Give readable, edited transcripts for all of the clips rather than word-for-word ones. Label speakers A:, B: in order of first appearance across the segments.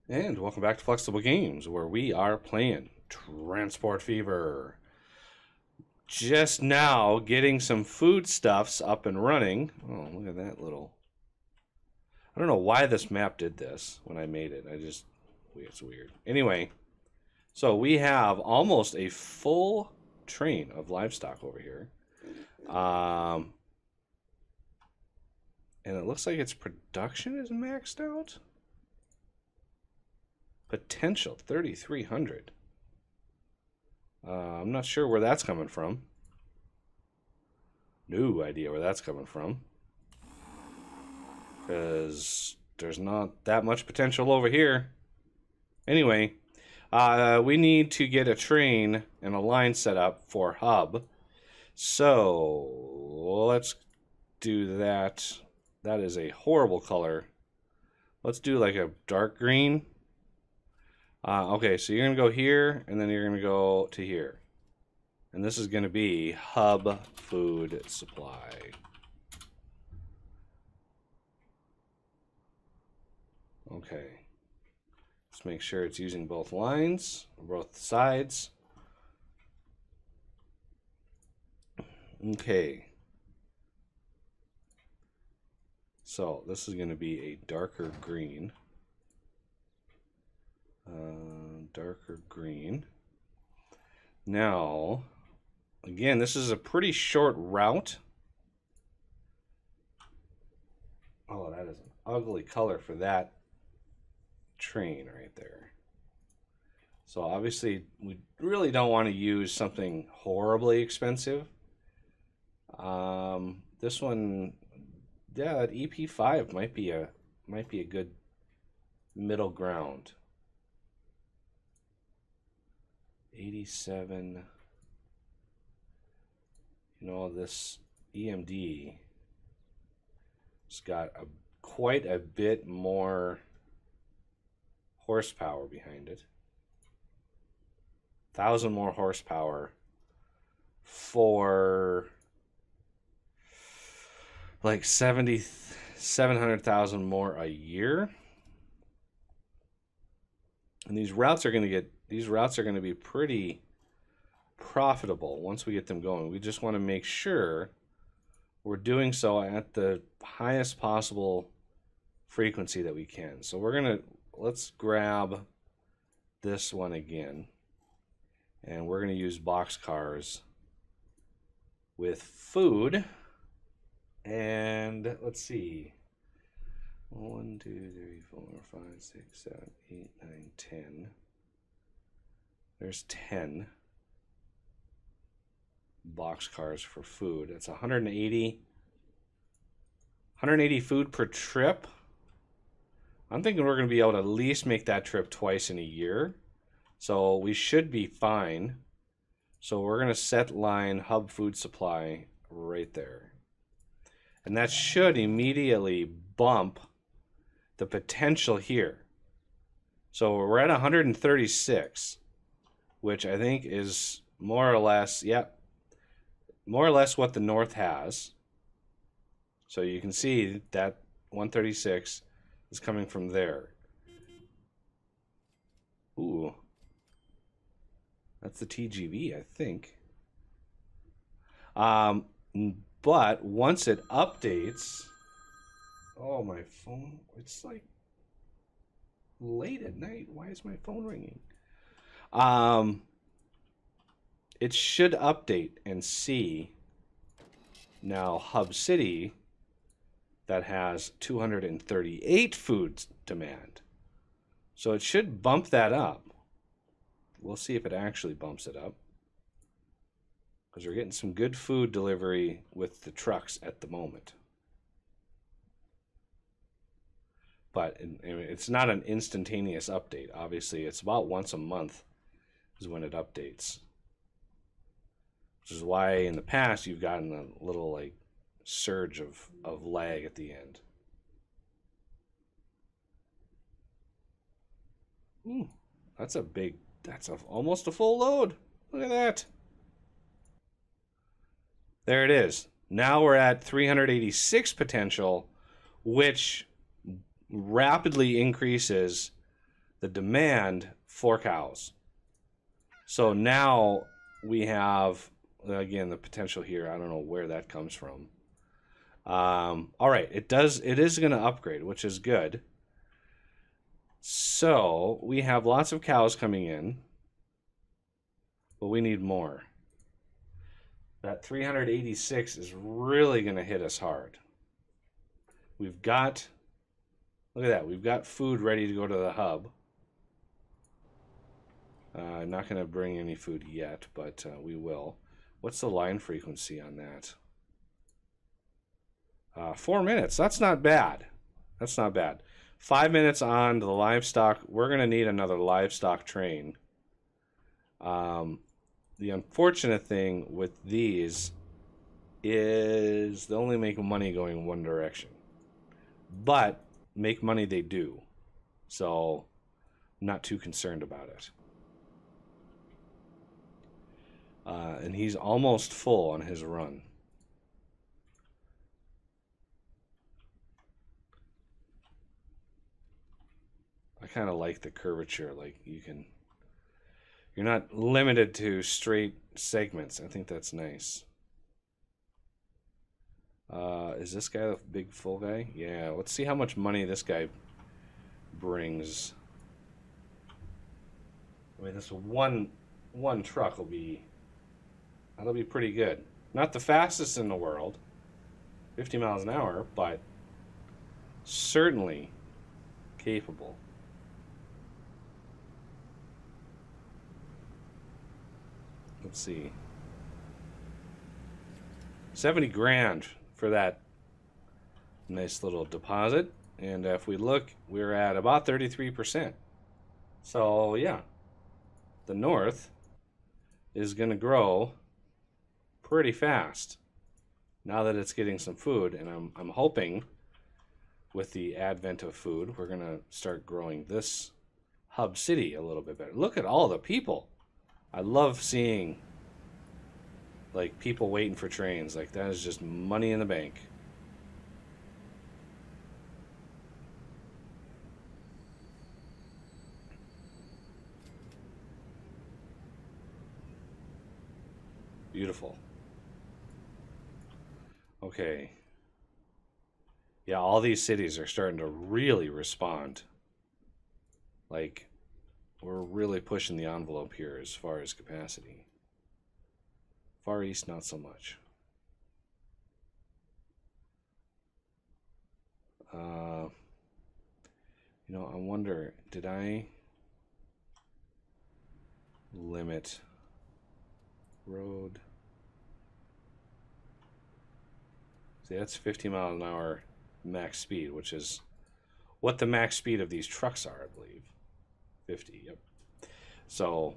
A: And welcome back to Flexible Games, where we are playing Transport Fever. Just now getting some foodstuffs up and running. Oh, look at that little... I don't know why this map did this when I made it. It's weird. Anyway, so we have almost a full train of livestock over here. And it looks like its production is maxed out. Potential 3,300. I'm not sure where that's coming from. No idea where that's coming from. Because there's not that much potential over here. Anyway, we need to get a train and a line set up for hub. So let's do that. That is a horrible color. Let's do like a dark green. Okay, so you're going to go here, and then you're going to go to here. And this is going to be hub food supply. Okay. Let's make sure it's using both lines, both sides. Okay. So this is going to be a darker green. Darker green. Now, again, this is a pretty short route. Oh, that is an ugly color for that train right there. So obviously, we really don't want to use something horribly expensive. This one, yeah, that EP5 might be a good middle ground. 87. You know, this EMD has got quite a bit more horsepower behind it. 1,000 more horsepower for like 700,000 more a year. And these routes are going to be pretty profitable once we get them going. We just want to make sure we're doing so at the highest possible frequency that we can. So let's grab this one again. And we're going to use boxcars with food. And let's see. 1, 2, 3, 4, 5, 6, 7, 8, 9, 10. There's 10 boxcars for food. That's 180 food per trip. I'm thinking we're going to be able to at least make that trip twice in a year. So we should be fine. So we're going to set line hub food supply right there. And that should immediately bump the potential here. So we're at 136, which I think is more or less, more or less what the North has. So you can see that 136 is coming from there. Ooh. That's the TGV, I think. But once it updates... Oh, my phone. It's like late at night. Why is my phone ringing? It should update and see now Hub City that has 238 food demand. So it should bump that up. We'll see if it actually bumps it up, because we're getting some good food delivery with the trucks at the moment. But it's not an instantaneous update. Obviously, it's about once a month is when it updates. Which is why in the past you've gotten a little like surge of lag at the end. Ooh, that's almost a full load. Look at that. There it is. Now we're at 386 potential, which rapidly increases the demand for cows. So now we have, again, the potential here. I don't know where that comes from. All right, it is going to upgrade, which is good. So we have lots of cows coming in, but we need more. That 386 is really going to hit us hard. We've got, look at that, we've got food ready to go to the hub. I'm not going to bring any food yet, but we will. What's the line frequency on that? 4 minutes. That's not bad. That's not bad. 5 minutes on to the livestock. We're going to need another livestock train. The unfortunate thing with these is they only make money going one direction. But make money they do. So I'm not too concerned about it. And he's almost full on his run. I kind of like the curvature, like you're not limited to straight segments. I think that's nice. Is this guy the big full guy? Yeah, let's see how much money this guy brings. I mean, this one truck will be, that'll be pretty good. Not the fastest in the world, 50 miles an hour, but certainly capable. Let's see. 70 grand for that nice little deposit. And if we look, we're at about 33%. So yeah, the north is going to grow pretty fast now that it's getting some food. And I'm hoping with the advent of food, we're going to start growing this hub city a little bit better. Look at all the people. I love seeing like people waiting for trains. Like that is just money in the bank. Beautiful. Okay. Yeah, all these cities are starting to really respond. Like, we're really pushing the envelope here as far as capacity. Far East, not so much. You know, I wonder, did I limit road? See, that's 50 miles an hour max speed, which is what the max speed of these trucks are, I believe. 50, yep. So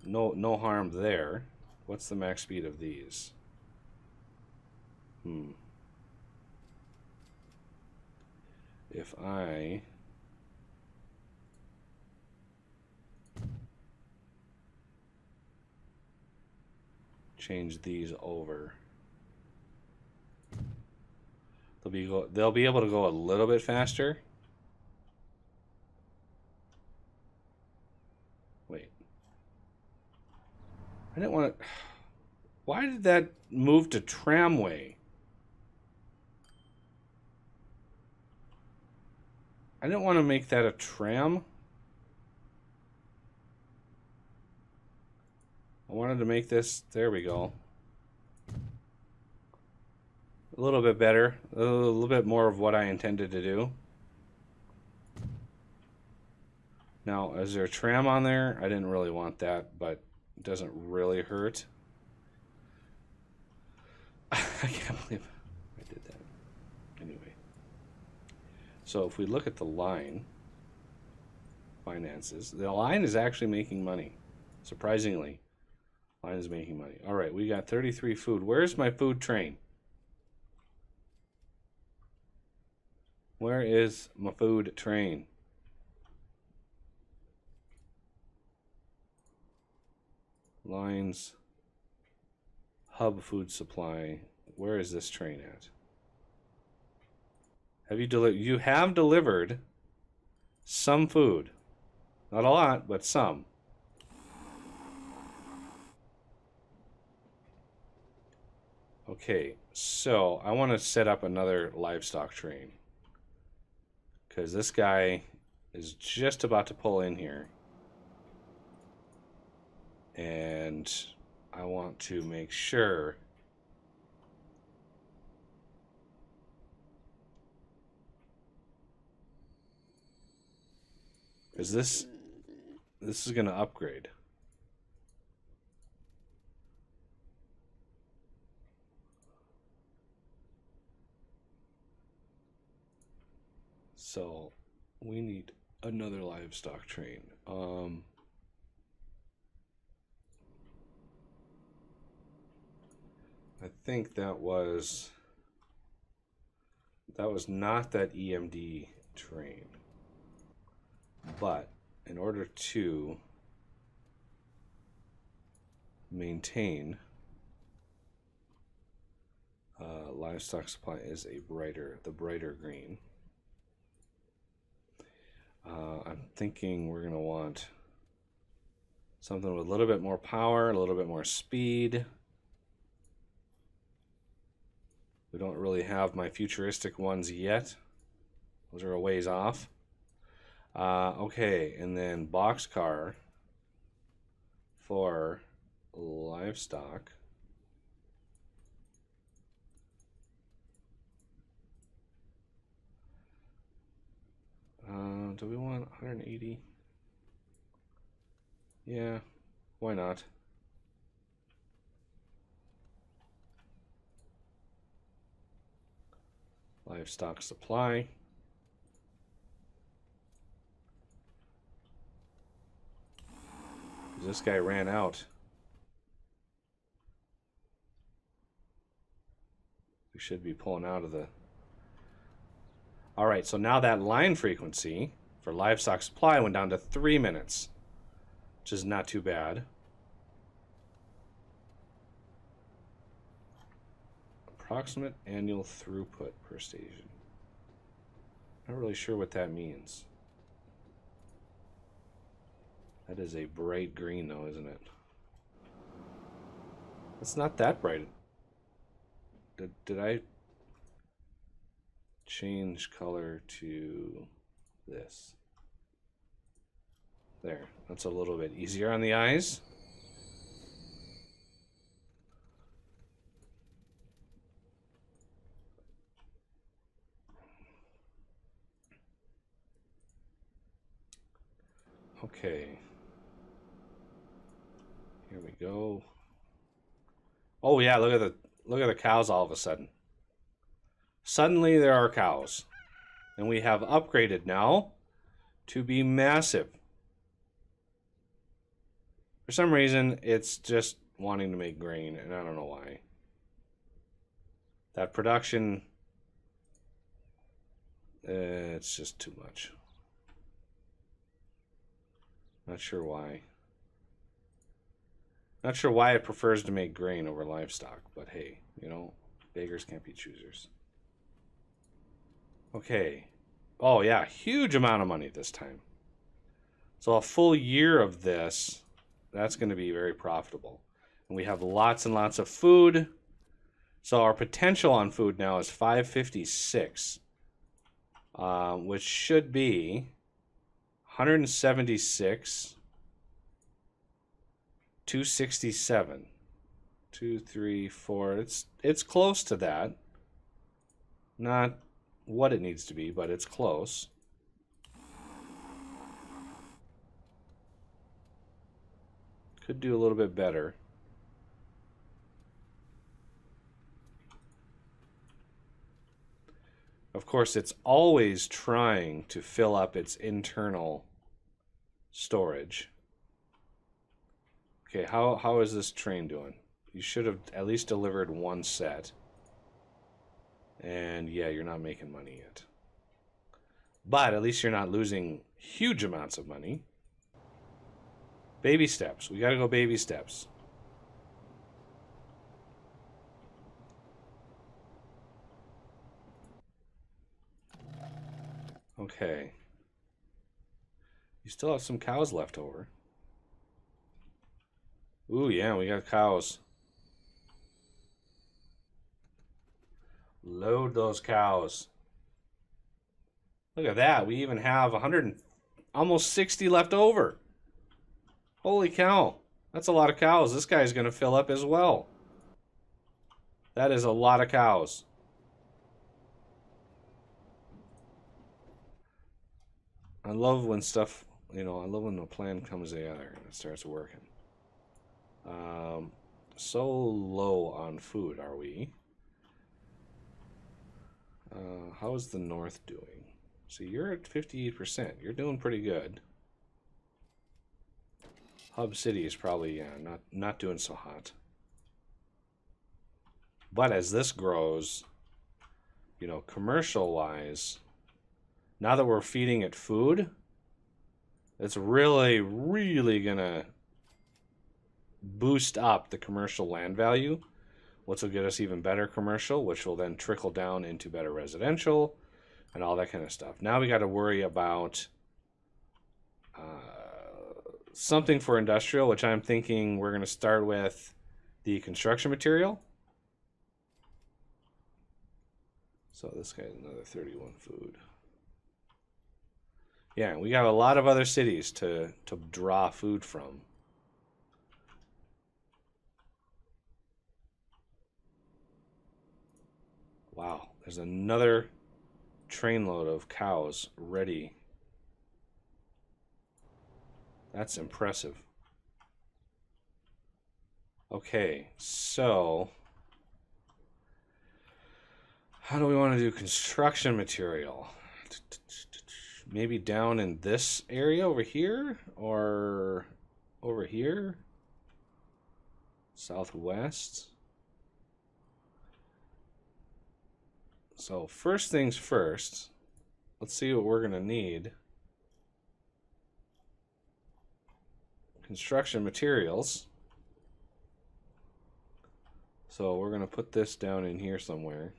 A: no harm there. What's the max speed of these? If I change these over, they'll be able to go a little bit faster. Wait. I didn't want to... Why did that move to tramway? I didn't want to make that a tram. I wanted to make this... There we go. A little bit better. A little bit more of what I intended to do. Now, is there a tram on there? I didn't really want that, but it doesn't really hurt. I can't believe I did that. Anyway. So if we look at the line, finances, the line is actually making money. Surprisingly, line is making money. All right, we got 33 food. Where's my food train? Where is my food train? Lines, hub food supply. Where is this train at? Have you delivered? You have delivered some food. Not a lot, but some. Okay, so I want to set up another livestock train. Because this guy is just about to pull in here. And I want to make sure because this is going to upgrade. So we need another livestock train. I think that was not that EMD train. But in order to maintain livestock supply is the brighter green. I'm thinking we're going to want something with a little bit more power, a little bit more speed. We don't really have my futuristic ones yet. Those are a ways off. Okay, and then boxcar for livestock. Do we want 180? Yeah, why not? Livestock supply. This guy ran out. We should be pulling out of the... All right, so now that line frequency for livestock supply went down to 3 minutes, which is not too bad. Approximate annual throughput per station. Not really sure what that means. That is a bright green though, isn't it? It's not that bright. Did I change color to this? There, that's a little bit easier on the eyes. Okay. Here we go. Oh yeah, look at the cows all of a sudden. Suddenly there are cows. And we have upgraded now to be massive. For some reason, it's just wanting to make grain, and I don't know why. That production, it's just too much. Not sure why. Not sure why it prefers to make grain over livestock, but hey, you know, beggars can't be choosers. Okay. Oh yeah, huge amount of money this time. So a full year of this, that's going to be very profitable. And we have lots and lots of food. So our potential on food now is 556, which should be 176, 267, 2, 3, 4. It's close to that. Not what it needs to be, but it's close. Could do a little bit better. Of course, it's always trying to fill up its internal storage. Okay, how is this train doing? You should have at least delivered one set. And yeah, you're not making money yet. But at least you're not losing huge amounts of money. Baby steps. We gotta go baby steps. Okay. You still have some cows left over. Ooh, yeah, we got cows. Load those cows. Look at that. We even have 100 and almost 60 left over. Holy cow. That's a lot of cows. This guy's going to fill up as well. That is a lot of cows. I love when stuff, I love when the plan comes together and it starts working. So low on food are we? How is the north doing? See, you're at 58%. You're doing pretty good. Hub City is probably, yeah, not doing so hot. But as this grows, commercial-wise, now that we're feeding it food, it's really, really going to boost up the commercial land value, which will get us even better commercial, which will then trickle down into better residential and all that kind of stuff. Now we got to worry about something for industrial, which I'm thinking we're going to start with the construction material. So this guy's another 31 food. Yeah, we got a lot of other cities to draw food from. Wow, there's another trainload of cows ready. That's impressive. Okay, so how do we want to do construction material? Maybe down in this area over here, or over here? Southwest? So first things first, let's see what we're going to need. Construction materials. So we're going to put this down in here somewhere.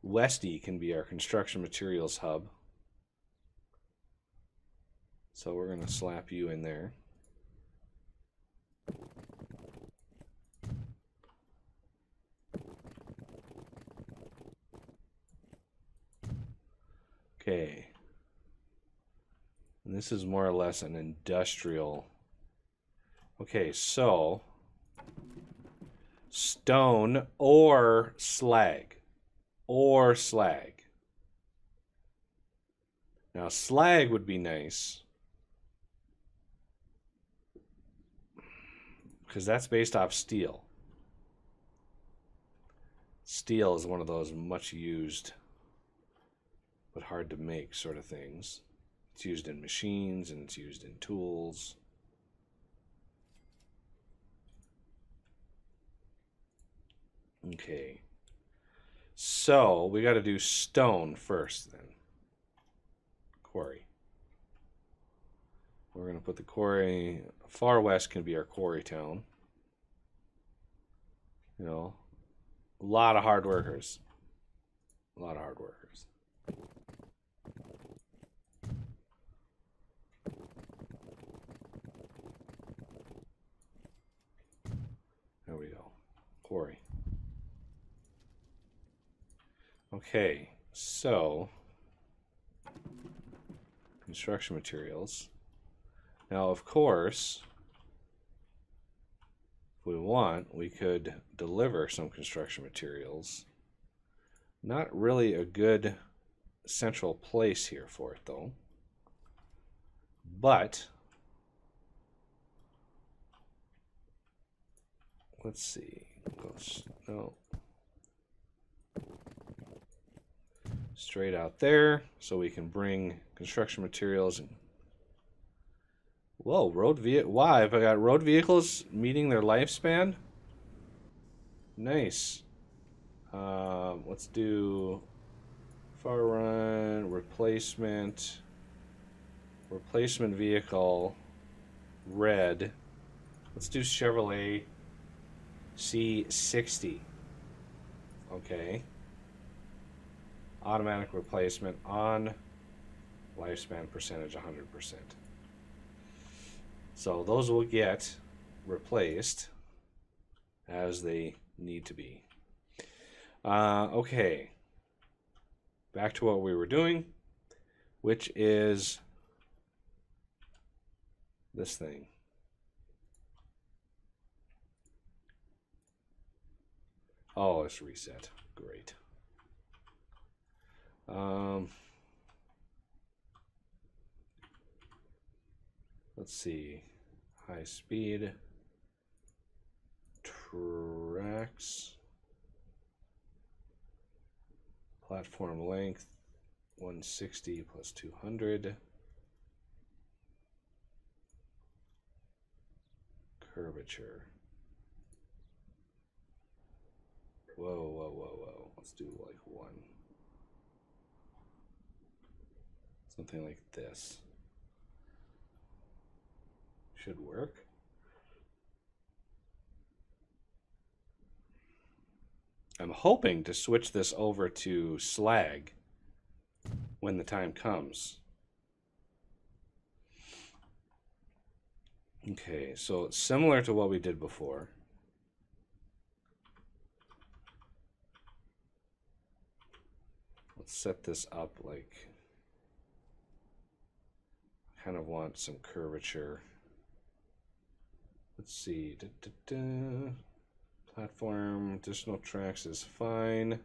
A: Westy can be our construction materials hub. So we're going to slap you in there. Okay. And this is more or less an industrial. Okay, so stone or slag. Or slag. Now slag would be nice, because that's based off steel. Steel is one of those much used but hard to make sort of things. It's used in machines and it's used in tools. Okay. So we got to do stone first then. Quarry. We're going to put the quarry, far west can be our quarry town. A lot of hard workers. A lot of hard workers. There we go. Quarry. Okay, so construction materials. Now, of course, if we want, we could deliver some construction materials. Not really a good central place here for it, though. But let's see. No. Straight out there, so we can bring construction materials. And whoa, wow, have I got road vehicles meeting their lifespan? Nice. Let's do far run, replacement vehicle, red. Let's do Chevrolet C60. Okay. Automatic replacement on lifespan percentage 100%. So those will get replaced as they need to be. Okay. Back to what we were doing, which is this thing. Oh, it's reset. Great. Let's see. High speed tracks. Platform length 160 plus 200. Curvature. Whoa, whoa, whoa, whoa. Let's do like one. Something like this. Should work. I'm hoping to switch this over to slag when the time comes. Okay, so it's similar to what we did before. Let's set this up like, kind of want some curvature. Let's see. Platform, additional tracks is fine.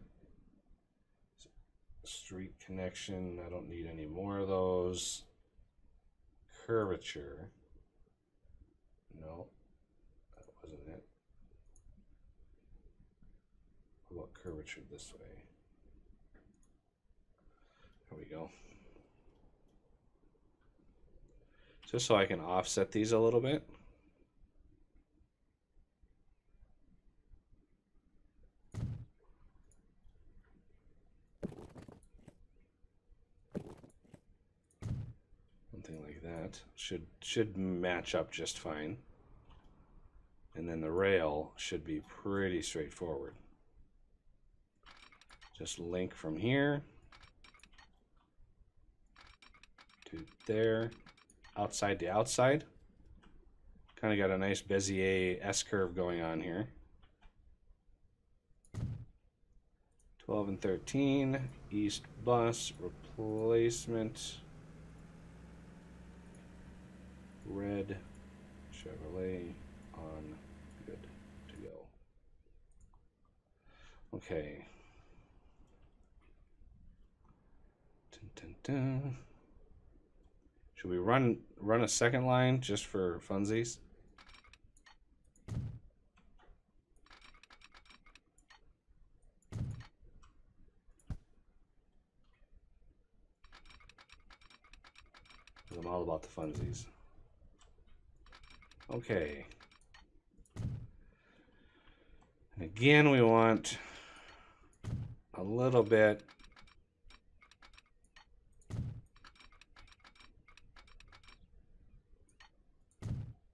A: Street connection, I don't need any more of those. Curvature. No, that wasn't it. What about curvature this way? There we go. Just so I can offset these a little bit. Something like that should match up just fine. And then the rail should be pretty straightforward. Just link from here to there, outside to outside. Kind of got a nice Bezier S-curve going on here. 12 and 13, east bus, replacement, red, Chevrolet, on, good to go. Okay. Dun, dun, dun. Should we run a second line just for funsies? I'm all about the funsies. Okay. And again, we want a little bit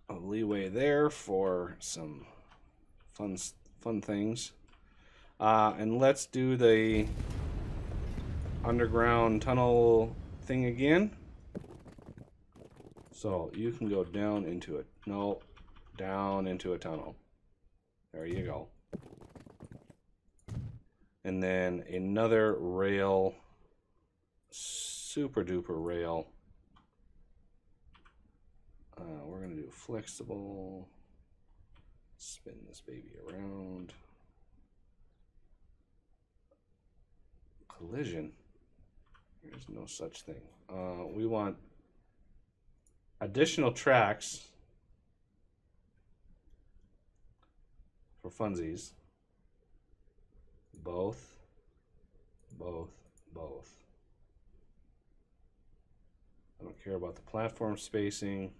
A: of leeway there for some fun things. And let's do the underground tunnel thing again. So you can go down into it. No, down into a tunnel. There you go. And then another rail, super duper rail. We're going to do flexible. Spin this baby around. Collision. There's no such thing. We want additional tracks for funsies. Both. I don't care about the platform spacing.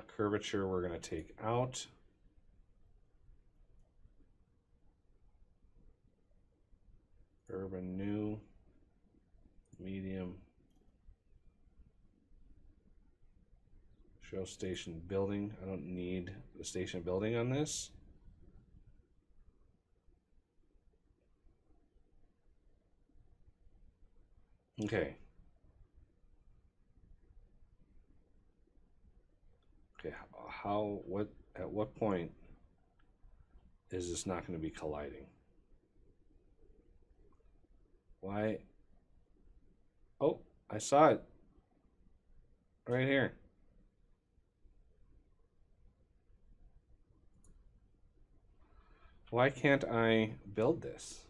A: Curvature we're going to take out. Urban new, medium. Show station building. I don't need the station building on this. Okay. Okay, at what point is this not going to be colliding? Why? Oh, I saw it. Right here. Why can't I build this?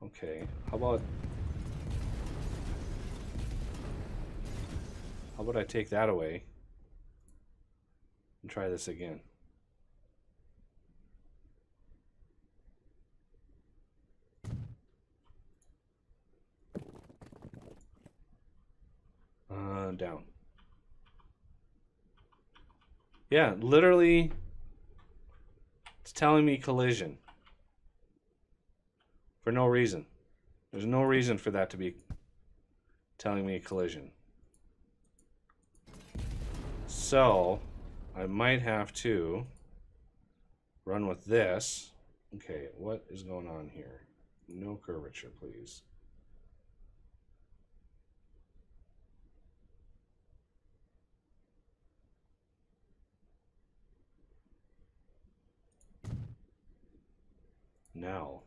A: Okay, how about I take that away and try this again? Down. Yeah, literally, it's telling me collision for no reason. There's no reason for that to be telling me collision. So, I might have to run with this. Okay, what is going on here? No curvature, please. Now.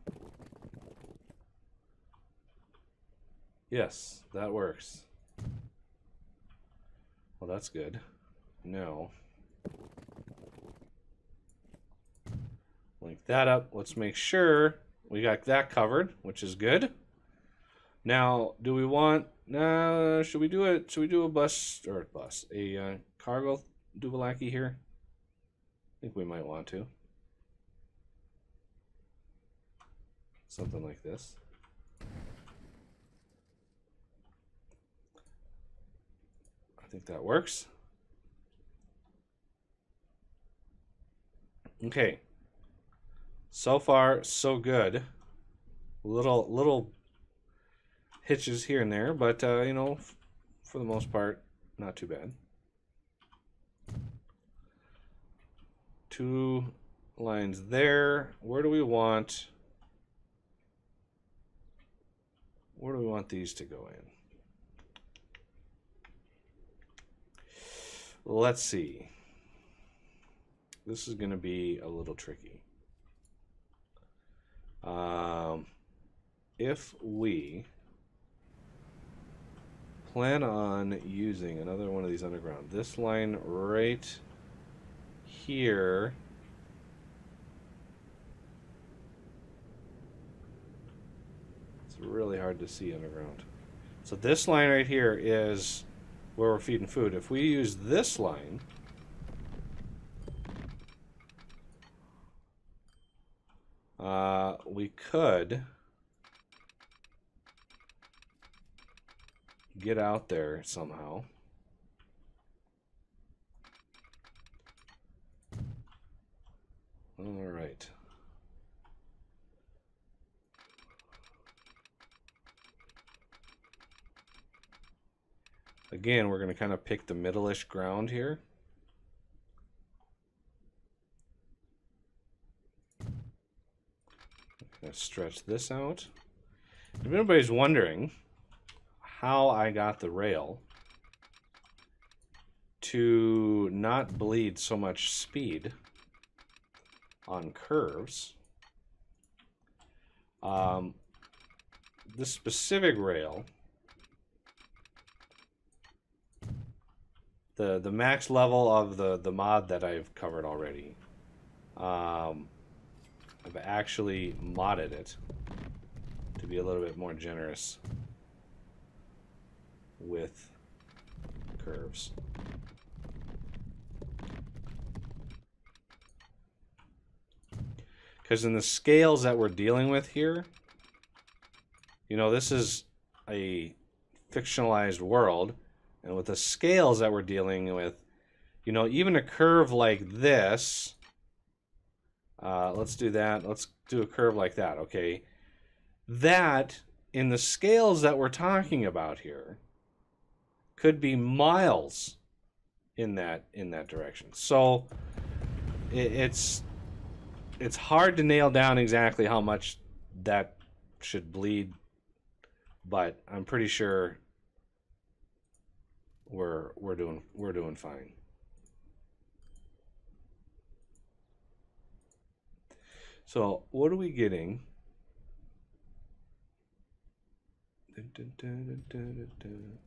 A: Yes, that works. Well, that's good. No. Link that up. Let's make sure we got that covered, which is good. Now, do we want? Should we do it? Should we do a a cargo Duvalaki here? I think we might want to. Something like this. I think that works. Okay. So far, so good. Little hitches here and there, but you know, for the most part, not too bad. 2 lines there. Where do we want these to go in? Let's see. This is going to be a little tricky. If we plan on using another one of these underground, this line right here, it's really hard to see underground. So this line right here is where we're feeding food. If we use this line, we could get out there somehow. All right. Again, we're going to kind of pick the middle-ish ground here. I'm going to stretch this out. If anybody's wondering how I got the rail to not bleed so much speed on curves, this specific rail, the max level of the mod that I've covered already, I've actually modded it to be a little bit more generous with curves. Because in the scales that we're dealing with here, you know, this is a fictionalized world, and with the scales that we're dealing with, you know, even a curve like this, let's do that. Let's do a curve like that, okay? That, in the scales that we're talking about here, could be miles in that direction. So it's hard to nail down exactly how much that should bleed, but I'm pretty sure we're doing fine. So what are we getting?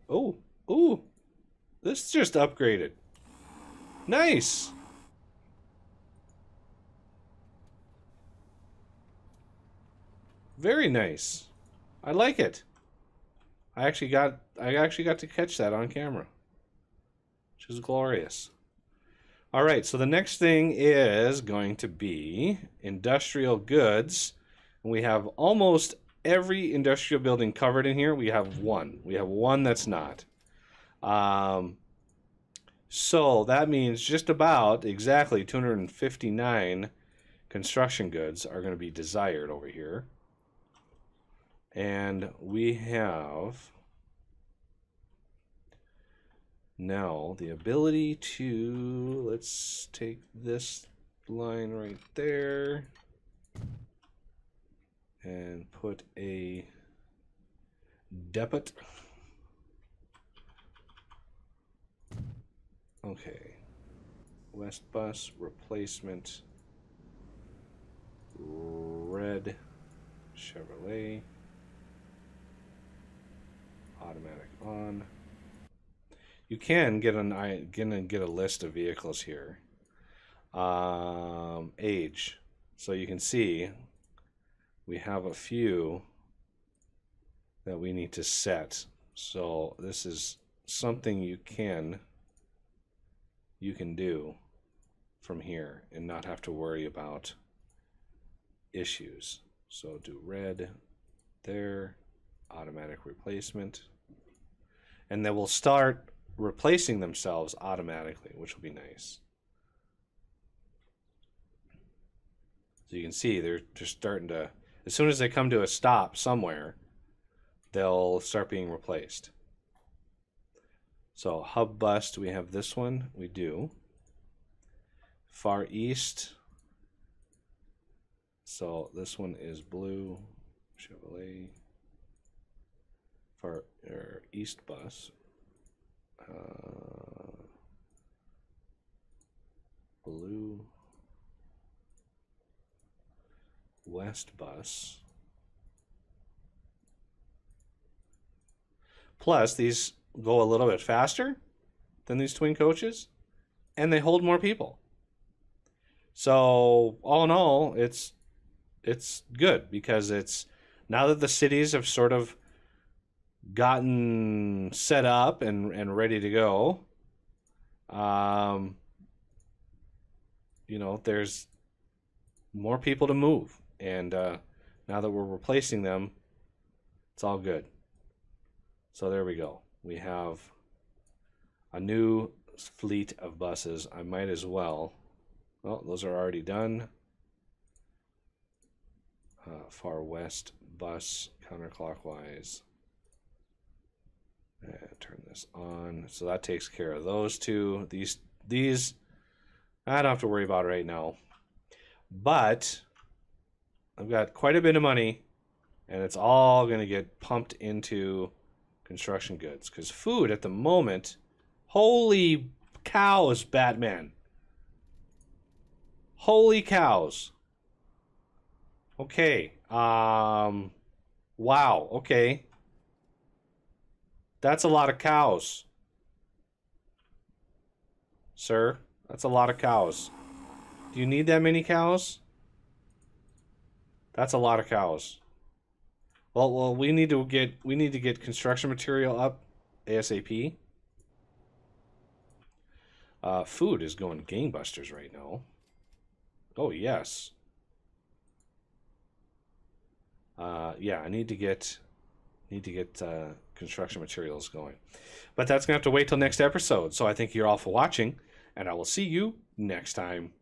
A: Oh, ooh, this just upgraded. Nice. Very nice. I like it. I actually got to catch that on camera, which is glorious. All right, so the next thing is going to be industrial goods. And we have almost every industrial building covered in here. We have one. We have one that's not. So that means just about exactly 259 construction goods are going to be desired over here. And we have now the ability to, let's take this line right there and put a depot. Okay, west bus replacement, red Chevrolet, automatic on. You can get a list of vehicles here. Age, so you can see we have a few that we need to set. So this is something you can do from here and not have to worry about issues. So do red there, automatic replacement, and they will start replacing themselves automatically, which will be nice. So you can see they're just starting to, as soon as they come to a stop somewhere, they'll start being replaced. So hub bus, do we have this one? We do. Far East. So this one is blue, Chevrolet. Far East bus. Blue. West bus. Plus, these go a little bit faster than these twin coaches, and they hold more people. So all in all, it's good because it's, now that the cities have sort of gotten set up and ready to go, you know, there's more people to move, and now that we're replacing them, it's all good. So there we go. We have a new fleet of buses. I might as well, well, those are already done. Far West bus, counterclockwise. And turn this on. So that takes care of those two. These I don't have to worry about right now. But I've got quite a bit of money, and it's all going to get pumped into construction goods, because food at the moment, holy cows, Batman. Holy cows. Okay. Wow. Okay. That's a lot of cows. Sir, that's a lot of cows. Do you need that many cows? That's a lot of cows. Well, we need to get construction material up ASAP. Food is going gangbusters right now. Oh yes. Yeah, I need to get construction materials going. But that's gonna have to wait till next episode. So I thank you all for watching, and I will see you next time.